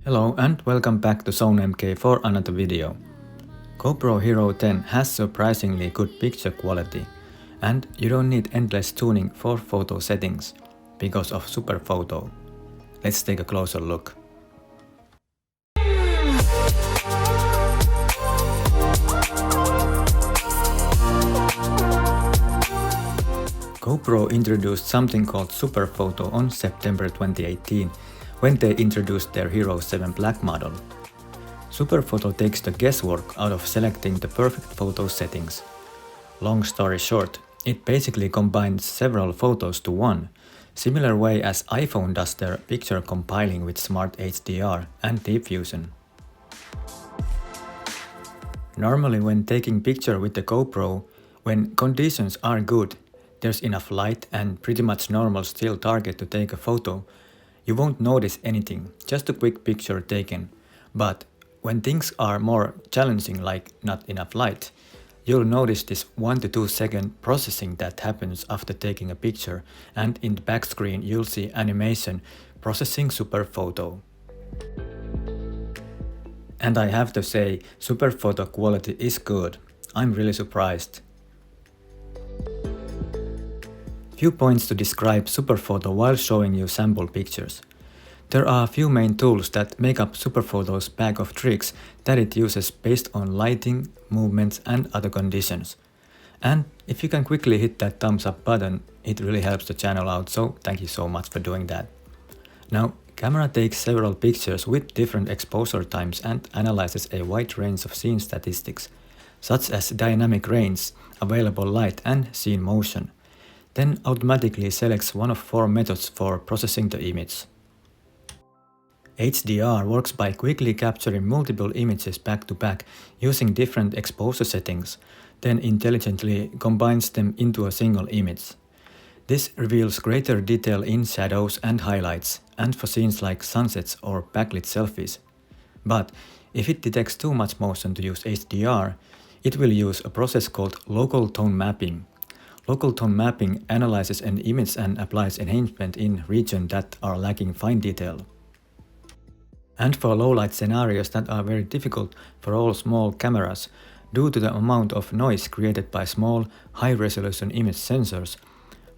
Hello and welcome back to Zone MK for another video. GoPro Hero 10 has surprisingly good picture quality, and you don't need endless tuning for photo settings because of SuperPhoto. Let's take a closer look. GoPro introduced something called SuperPhoto on September 2018 when they introduced their Hero 7 Black model. SuperPhoto takes the guesswork out of selecting the perfect photo settings. Long story short, it basically combines several photos to one, similar way as iPhone does their picture compiling with Smart HDR and Deep Fusion. Normally when taking picture with the GoPro, when conditions are good, there's enough light and pretty much normal still target to take a photo, you won't notice anything, just a quick picture taken. But when things are more challenging, like not enough light, you'll notice this 1 to 2 second processing that happens after taking a picture, and in the back screen you'll see animation processing SuperPhoto. And I have to say, SuperPhoto quality is good. I'm really surprised. Few points to describe SuperPhoto while showing you sample pictures. There are a few main tools that make up SuperPhoto's bag of tricks that it uses based on lighting, movements and other conditions. And if you can quickly hit that thumbs up button, it really helps the channel out, so thank you so much for doing that. Now, camera takes several pictures with different exposure times and analyzes a wide range of scene statistics, such as dynamic range, available light and scene motion. Then automatically selects one of 4 methods for processing the image. HDR works by quickly capturing multiple images back to back using different exposure settings, then intelligently combines them into a single image. This reveals greater detail in shadows and highlights, and for scenes like sunsets or backlit selfies. But if it detects too much motion to use HDR, it will use a process called local tone mapping. Local tone mapping analyzes an image and applies enhancement in regions that are lacking fine detail. And for low-light scenarios that are very difficult for all small cameras due to the amount of noise created by small, high-resolution image sensors,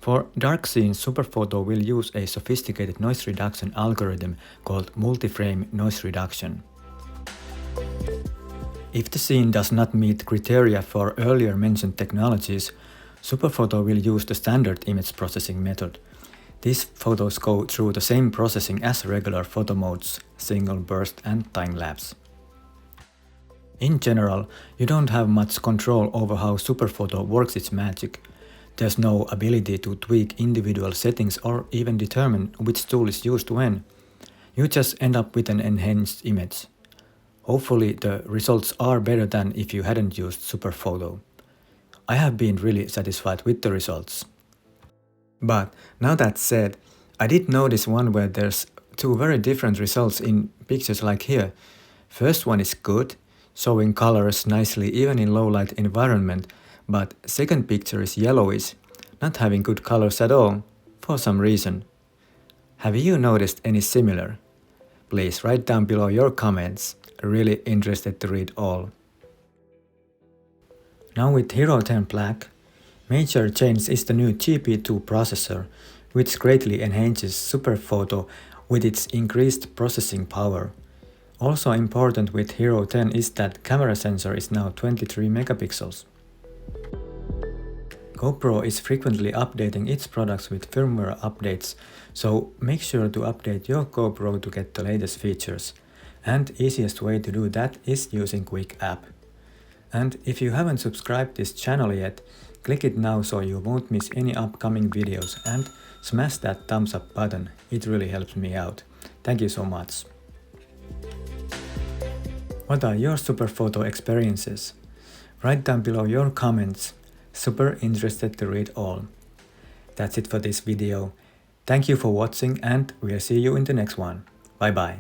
for dark scenes SuperPhoto will use a sophisticated noise reduction algorithm called multi-frame noise reduction. If the scene does not meet criteria for earlier mentioned technologies, SuperPhoto will use the standard image processing method. These photos go through the same processing as regular photo modes, single burst and time-lapse. In general, you don't have much control over how SuperPhoto works its magic. There's no ability to tweak individual settings or even determine which tool is used when. You just end up with an enhanced image. Hopefully the results are better than if you hadn't used SuperPhoto. I have been really satisfied with the results. But now that said, I did notice one where there's 2 very different results in pictures like here. First one is good, showing colors nicely even in low light environment, but second picture is yellowish, not having good colors at all, for some reason. Have you noticed any similar? Please write down below your comments, really interested to read all. Now with Hero 10 Black, major change is the new GP2 processor, which greatly enhances SuperPhoto with its increased processing power. Also important with Hero 10 is that camera sensor is now 23 megapixels. GoPro is frequently updating its products with firmware updates, so make sure to update your GoPro to get the latest features. And easiest way to do that is using Quik-app. And if you haven't subscribed this channel yet, click it now so you won't miss any upcoming videos, and smash that thumbs up button, it really helps me out. Thank you so much. What are your SuperPhoto experiences? Write down below your comments, super interested to read all. That's it for this video. Thank you for watching and we'll see you in the next one. Bye bye.